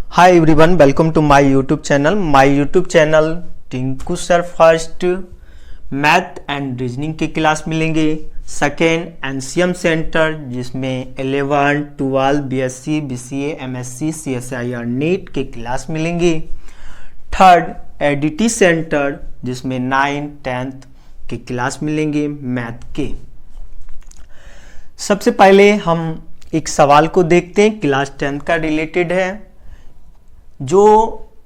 Hi everyone, welcome to my YouTube channel. My YouTube channel Tinku sir first math and reasoning की class मिलेंगे। Second NCM centre जिसमें 11, 12 BSc, BCA, MSc, CSIR NEET की class मिलेंगी। Third ADT centre जिसमें 9, 10th की class मिलेंगे math के। सबसे पहले हम एक सवाल को देखते हैं, क्लास 10th का रिलेटेड है। जो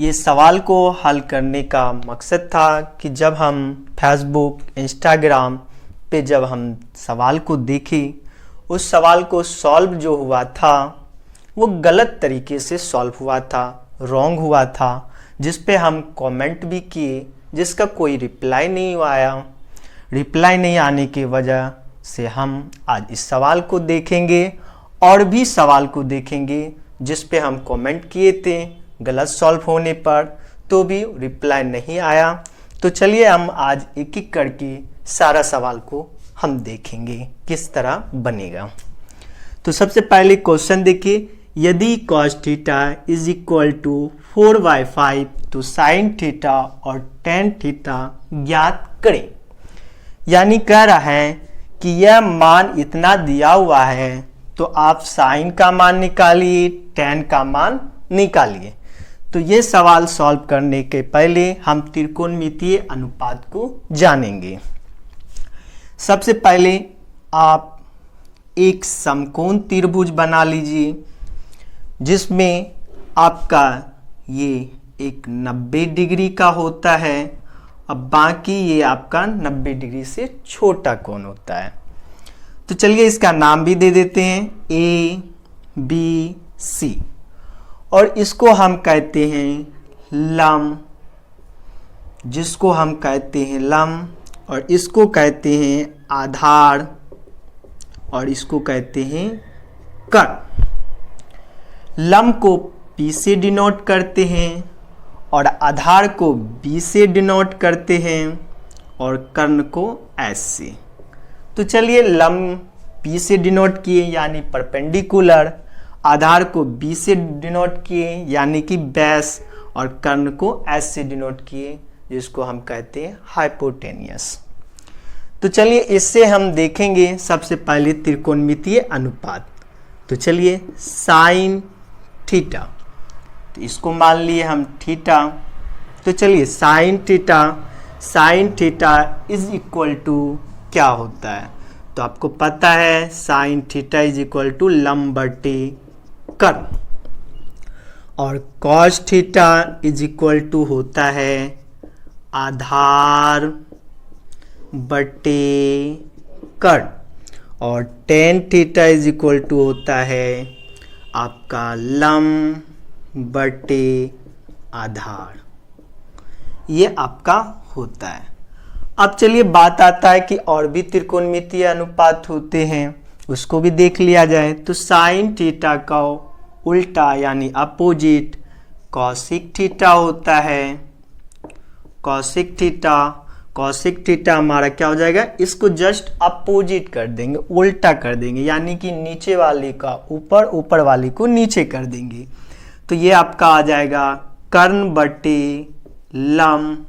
ये सवाल को हल करने का मकसद था कि जब हम फेसबुक, इंस्टाग्राम पे जब हम सवाल को देखें, उस सवाल को सॉल्व जो हुआ था वो गलत तरीके से सॉल्व हुआ था, रॉन्ग हुआ था, जिस पे हम कमेंट भी किए, जिसका कोई रिप्लाई नहीं आया। रिप्लाई नहीं आने की वजह से हम आज इस सवाल को देखेंगे और भी सवाल को देखेंगे जिस पे हम कमेंट किए थे गलत सॉल्व होने पर, तो भी रिप्लाई नहीं आया। तो चलिए हम आज एक एक करके सारा सवाल को हम देखेंगे किस तरह बनेगा। तो सबसे पहले क्वेश्चन देखिए, यदि cos theta is equal to 4/5 तो sin थीटा और tan थीटा ज्ञात करें। यानी कह रहा है कि यह मान इतना दिया हुआ है तो आप साइन का मान निकालिए, tan का मान निकालिए। तो ये सवाल सॉल्व करने के पहले हम त्रिकोणमितीय अनुपात को जानेंगे। सबसे पहले आप एक समकोण त्रिभुज बना लीजिए जिसमें आपका ये एक 90 डिग्री का होता है, अब बाकी ये आपका 90 डिग्री से छोटा कोण होता है। तो चलिए इसका नाम भी दे देते हैं ए बी सी, और इसको हम कहते हैं लंब, जिसको हम कहते हैं लंब, और इसको कहते हैं आधार, और इसको कहते हैं कर्ण। लंब को P से डिनोट करते हैं और आधार को B से डिनोट करते हैं और कर्ण को S से। तो चलिए लंब P से डिनोट किए यानी परपेंडिकुलर, आधार को B से डिनोट किए यानी कि बेस, और कर्ण को S से डिनोट किए जिसको हम कहते हैं हाइपोटेनियस। तो चलिए इससे हम देखेंगे सबसे पहले त्रिकोणमितीय अनुपात। तो चलिए साइन थीटा, तो इसको मान लिए हम थीटा। तो चलिए sine theta is equal to क्या होता है, तो आपको पता है sine theta is equal to लंब बटे कर्ण, और cos theta is equal to होता है आधार बटे कर्ण, और tan theta is equal to होता है आपका लंब बटे आधार। ये आपका होता है। अब चलिए बात आता है कि और भी त्रिकोणमितीय अनुपात होते हैं, उसको भी देख लिया जाए। तो साइन थीटा का उल्टा यानी अपोजिट कॉसिक थीटा होता है। कॉसिक थीटा हमारा क्या हो जाएगा, इसको जस्ट अपोजिट कर देंगे, उल्टा कर देंगे, यानी कि नीचे वाले का ऊपर, ऊपर वाले को नीचे कर देंगे। तो ये आपका आ जाएगा कर्ण बटे लंब,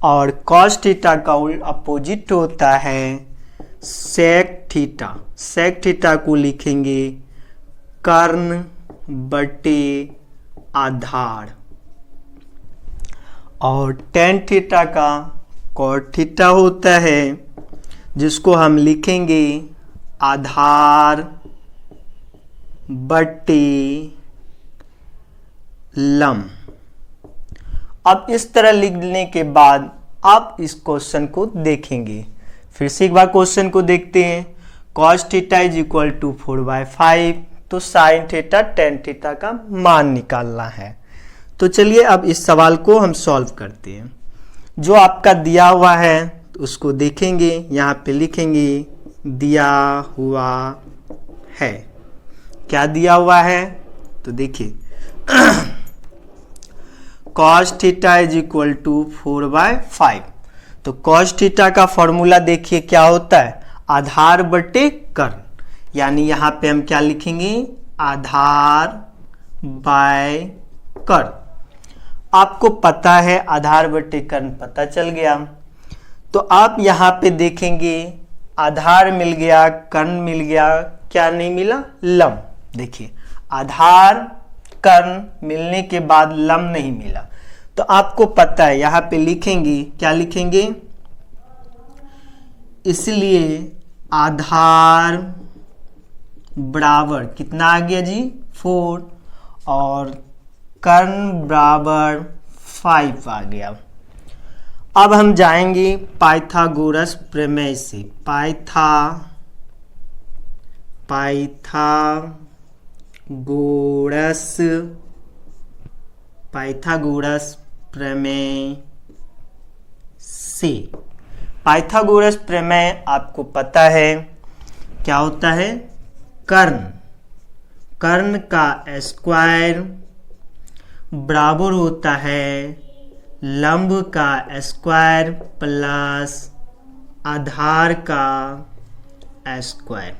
और कॉस थीटा का अपोजिट होता है सेक थीटा को लिखेंगे कर्ण बटे आधार, और टेन थीटा का कॉट थीटा होता है जिसको हम लिखेंगे आधार बटे लंब। अब इस तरह लिखने के बाद आप इस क्वेश्चन को देखेंगे। फिर से एक बार क्वेश्चन को देखते हैं। cos theta is equal to 4/5 तो साइन थीटा टेन थीटा का मान निकालना है। तो चलिए अब इस सवाल को हम सॉल्व करते हैं। जो आपका दिया हुआ है उसको देखेंगे, यहाँ पे लिखेंगे दिया हुआ है। क्या दिया हुआ है, तो देखिए cos theta is equal to 4/5, तो cos थीटा का फॉर्मूला देखिए क्या होता है, आधार बटे कर्ण, यानी यहाँ पे हम क्या लिखेंगे आधार बाय कर्ण। आपको पता है आधार बटे कर्ण पता चल गया, तो आप यहाँ पे देखेंगे आधार मिल गया, कर्ण मिल गया, क्या नहीं मिला? लंब। देखिए आधार कर्ण मिलने के बाद लंब नहीं मिला, तो आपको पता है यहाँ पे लिखेंगे, क्या लिखेंगे? इसलिए आधार बराबर कितना आ गया जी? 4 और कर्ण बराबर 5 आ गया। अब हम जाएंगे पाइथागोरस प्रमेय से। पाइथागोरस प्रमेय से। पाइथागोरस प्रमेय आपको पता है क्या होता है? कर्ण का स्क्वायर बराबर होता है लंब का स्क्वायर प्लस आधार का स्क्वायर।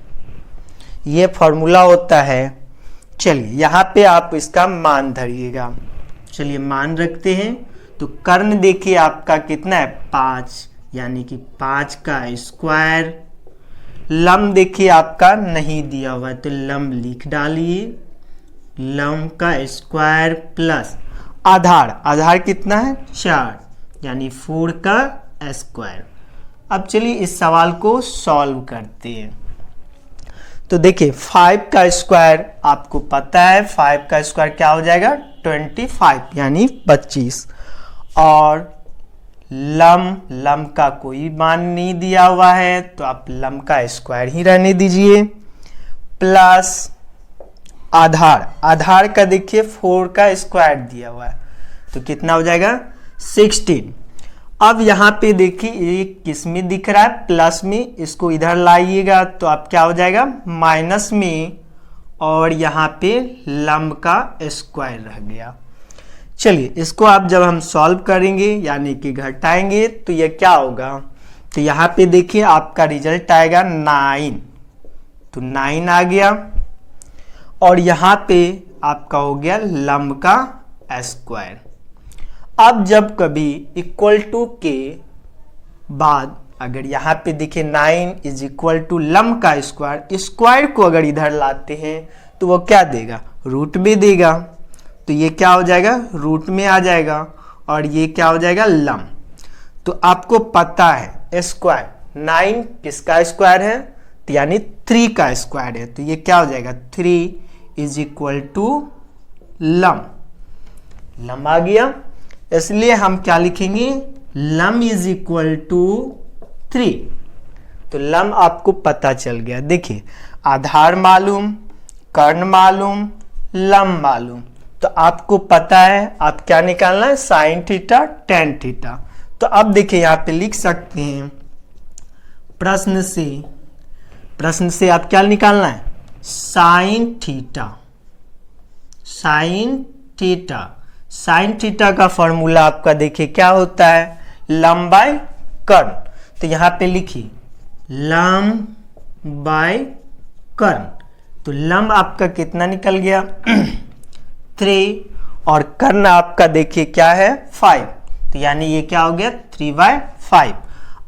ये फॉर्मूला होता है। चलिए यहाँ पे आप इसका मान धरिएगा। चलिए मान रखते हैं। तो कर्ण देखिए आपका कितना है? 5, यानी कि 5 का स्क्वायर। लंब देखिए आपका नहीं दिया हुआ है, तो लंब लिख डालिए, लंब का स्क्वायर प्लस आधार कितना है? 4, यानी 4 का स्क्वायर। अब चलिए इस सवाल को सॉल्व करते हैं। तो देखिए 5 का स्क्वायर आपको पता है, 5 का स्क्वायर क्या हो जाएगा? 25, यानी 25। और लंब का कोई मान नहीं दिया हुआ है, तो आप लंब का स्क्वायर ही रहने दीजिए, प्लस आधार का देखिए 4 का स्क्वायर दिया हुआ है, तो कितना हो जाएगा? 16। अब यहाँ पे देखिए एक किस में दिख रहा है? प्लस में। इसको इधर लाइएगा तो आप क्या हो जाएगा? माइनस में, और यहाँ पे लंब का स्क्वायर रह गया। चलिए इसको आप जब हम सॉल्व करेंगे यानी कि घटाएंगे तो ये क्या होगा? तो यहाँ पे देखिए आपका रिजल्ट आएगा 9, तो 9 आ गया। और यहाँ पे आपका हो गया लंब का स्क्वायर। अब जब कभी इक्वल टू के बाद अगर यहाँ पे देखे 9 इज इक्वल टू लंब का स्क्वायर को अगर इधर लाते हैं तो वो क्या देगा? रूट में देगा। तो ये क्या हो जाएगा? रूट में आ जाएगा, और ये क्या हो जाएगा? लंब। तो आपको पता है स्क्वायर 9 किसका स्क्वायर है? तो यानी 3 का स्क्वायर है, तो ये क्या हो जाएगा? 3 इज इक्वल टू लंब आ गया। इसलिए हम क्या लिखेंगे? लंब इज इक्वल टू 3। तो लंब आपको पता चल गया। देखिए आधार मालूम, कर्ण मालूम, लंब मालूम, तो आपको पता है आप क्या निकालना है? Sine theta, ten theta. तो अब देखिए यहाँ पे लिख सकते हैं प्रश्न से आप क्या निकालना है? साइन थीटा का फॉर्मूला आपका देखिए क्या होता है? लंब बाय कर्ण। तो यहाँ पे लिखिए लंब बाय कर्ण। तो लंब आपका कितना निकल गया? 3, और कर्ण आपका देखिए क्या है? 5। तो यानी ये क्या हो गया? 3/5।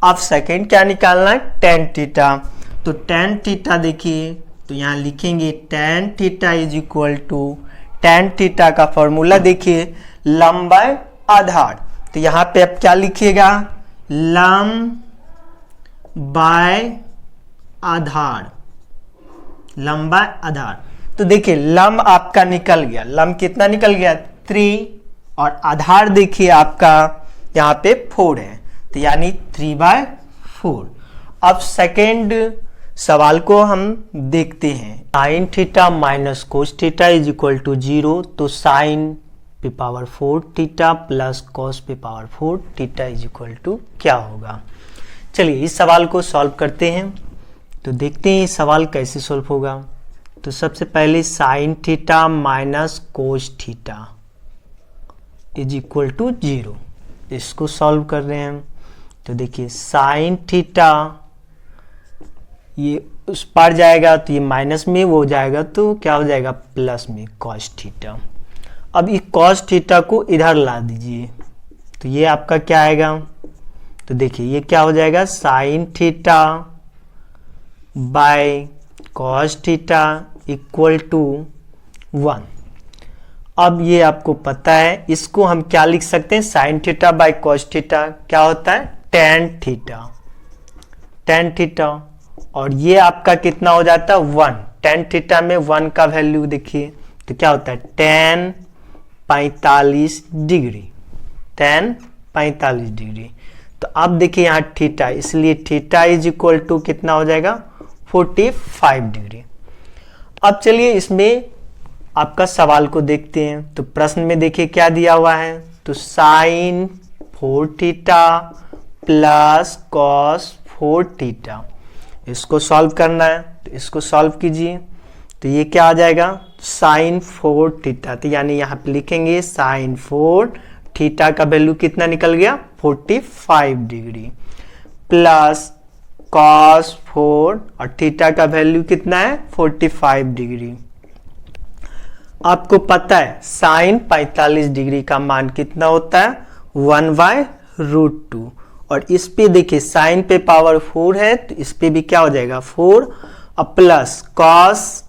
अब सेकेंड क्या निकालना है? Tan theta. तो टेन थीटा देखिए, तो यहाँ लिखेंगे tan theta is equal to, tan theta का फॉर्मूला देखिए लंब बाय आधार। तो यहाँ पे आप क्या लिखिएगा? लंब बाय आधार, लंब बाय आधार। तो देखिए लंब आपका निकल गया। लंब कितना निकल गया? 3, और आधार देखिए आपका यहाँ पे 4 है, तो यानी 3/4। अब सेकेंड सवाल को हम देखते हैं। Sine theta minus cos theta is equal to 0। तो साइन पे पावर 4 थीटा प्लस कॉस पे power 4 theta is equal to क्या होगा? चलिए इस सवाल को सॉल्व करते हैं। तो देखते हैं इस सवाल कैसे सॉल्व होगा। तो सबसे पहले sine theta minus cos theta is equal to 0, इसको सॉल्व कर रहे हैं। तो देखिए साइन थीटा ये उस पार जाएगा तो ये माइनस में वो जाएगा, तो क्या हो जाएगा? प्लस में कॉस थीटा। अब ये कॉस थीटा को इधर ला दीजिए, तो ये आपका क्या आएगा, तो देखिए ये क्या हो जाएगा, sine theta by cos theta equal to 1। अब ये आपको पता है, इसको हम क्या लिख सकते हैं, sine theta by cos theta क्या होता है, टेन थीटा, टेन थीटा। और ये आपका कितना हो जाता है, 1। टेन थीटा में 1 का वैल्यू देखिए, तो क्या होता है, टेन 45 डिग्री, टेन 45 डिग्री। तो अब देखिए यहाँ थीटा, इसलिए थीटा इज इक्वल टू कितना हो जाएगा, 45 डिग्री। अब चलिए इसमें आपका सवाल को देखते हैं। तो प्रश्न में देखिए क्या दिया हुआ है, तो sine 4 theta plus cos 4 theta, इसको सॉल्व करना है। तो इसको सॉल्व कीजिए, तो ये क्या आ जाएगा, साइन 4 थीटा, तो यानी यहाँ पे लिखेंगे साइन 4 थीटा का वैल्यू कितना निकल गया, 45 डिग्री, प्लस कॉस 4 और थीटा का वैल्यू कितना है, 45 डिग्री। आपको पता है साइन 45 डिग्री का मान कितना होता है, 1/√2। और इस पे देखिए साइन पे पावर 4 है, तो इस पे भी क्या हो जाएगा 4, और प्लस कॉस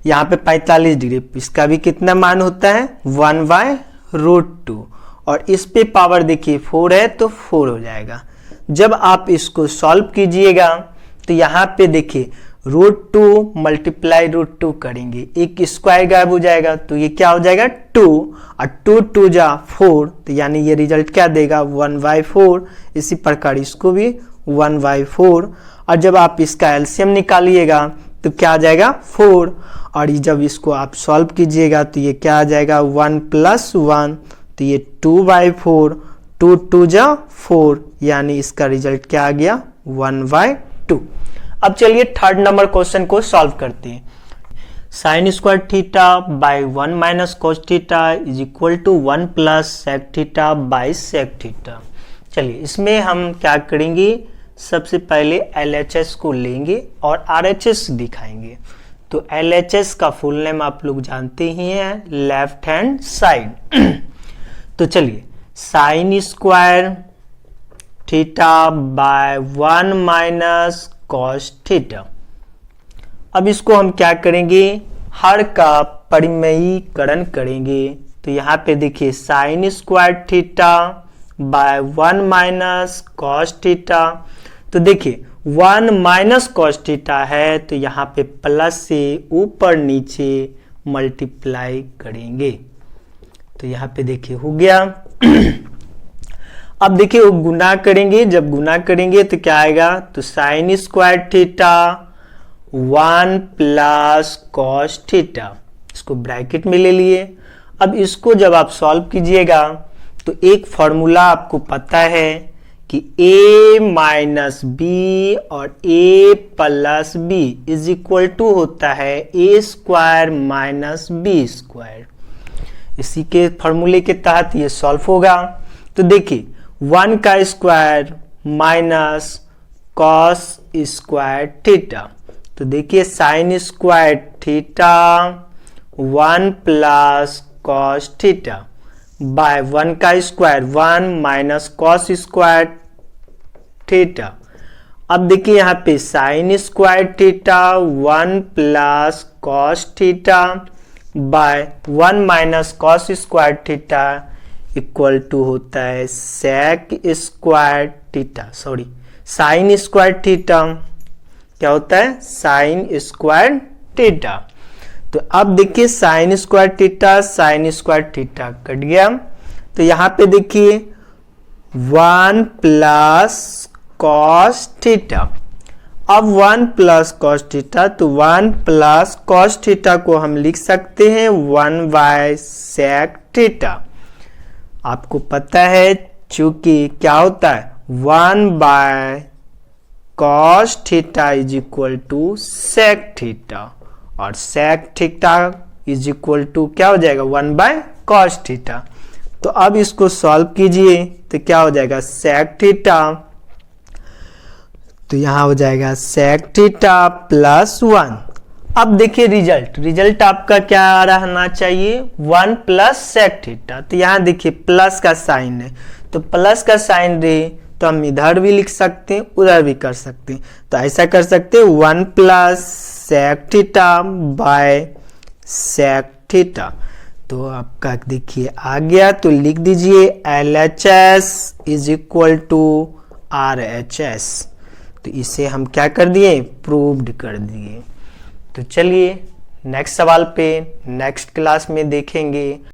यहाँ पे 45 डिग्री, इसका भी कितना मान होता है, 1/√2। और इस पे पावर देखिए 4 है, तो 4 हो जाएगा। जब आप इसको सॉल्व कीजिएगा तो यहाँ पे देखिए √2 मल्टीप्लाई √2 करेंगे, एक स्क्वायर गायब हो जाएगा, तो ये क्या हो जाएगा 2, और 2 2 जा 4, तो यानी ये रिजल्ट क्या देगा, 1/4। इसी प्रकार इसको भी 1/4। और जब आप इसका एलसीएम निकालिएगा तो क्या आ जाएगा 4, और जब इसको आप सॉल्व कीजिएगा तो ये क्या आ जाएगा 1 + 1, तो ये 2/4, 2 2 जा 4, यानी इसका रिजल्ट क्या आ गया 1/2। अब चलिए थर्ड नंबर क्वेश्चन को सॉल्व करते हैं। Sine square theta by 1 minus cos theta is equal to 1 plus sec theta by sec theta. चलिए इसमें हम क्या करेंगे, सबसे पहले LHS को लेंगे और RHS दिखाएंगे। तो LHS का फुल नेम आप लोग जानते ही हैं, लेफ्ट हैंड साइड। तो चलिए sign square theta by 1 minus cos theta. अब इसको हम क्या करेंगे, हर का परिमेयीकरण करेंगे। तो यहाँ पे देखिए sine square theta by 1 minus cos theta. तो देखिए 1 माइनस कॉस थीटा है, तो यहाँ पे प्लस से ऊपर नीचे मल्टीप्लाई करेंगे। तो यहाँ पे देखिए हो गया। अब देखिए वो गुना करेंगे, जब गुना करेंगे तो क्या आएगा, तो sign square theta 1 plus cos theta, इसको ब्रैकेट में ले लिए। अब इसको जब आप सॉल्व कीजिएगा तो एक फॉर्मूला आपको पता है कि a माइनस बी और a plus B is equal to होता है a square minus B square. इसी के फॉर्मूले के तहत ये सॉल्व होगा। तो देखिए 1 का square minus cos square theta, तो देखिए sine square theta 1 plus cos theta by 1 का square 1 minus cos square theta. अब देखिए यहाँ पे sine square theta 1 plus cos theta by 1 minus cos square theta equal to होता है sec square theta, sorry sine square theta. क्या होता है, साइन स्क्वायर थीटा। तो अब देखिए साइन स्क्वायर थीटा कट गया। तो यहाँ पे देखिए 1 प्लस कॉस थीटा। अब 1 प्लस कॉस थीटा, तो 1 प्लस कॉस थीटा को हम लिख सकते हैं 1/सेक थीटा। आपको पता है चूंकि क्या होता है 1/कॉस theta is equal to sec theta, और sec theta is equal to क्या हो जाएगा 1/कॉस थीटा। तो अब इसको सॉल्व कीजिए तो क्या हो जाएगा सेक थीटा, तो यहाँ हो जाएगा सेक थीटा प्लस 1, अब देखिए रिजल्ट आपका क्या रहना चाहिए, 1 प्लस सेक थीटा। तो यहाँ देखिए प्लस का साइन है, तो प्लस का साइन रहे तो हम इधर भी लिख सकते हैं, उधर भी कर सकते हैं। तो ऐसा कर सकते हैं 1 plus sec theta by sec theta. तो आपका देखिए आ गया, तो लिख दीजिए LHS is equal to RHS। तो इसे हम क्या कर दिए, प्रूव्ड कर दिए। तो चलिए नेक्स्ट सवाल पे नेक्स्ट क्लास में देखेंगे।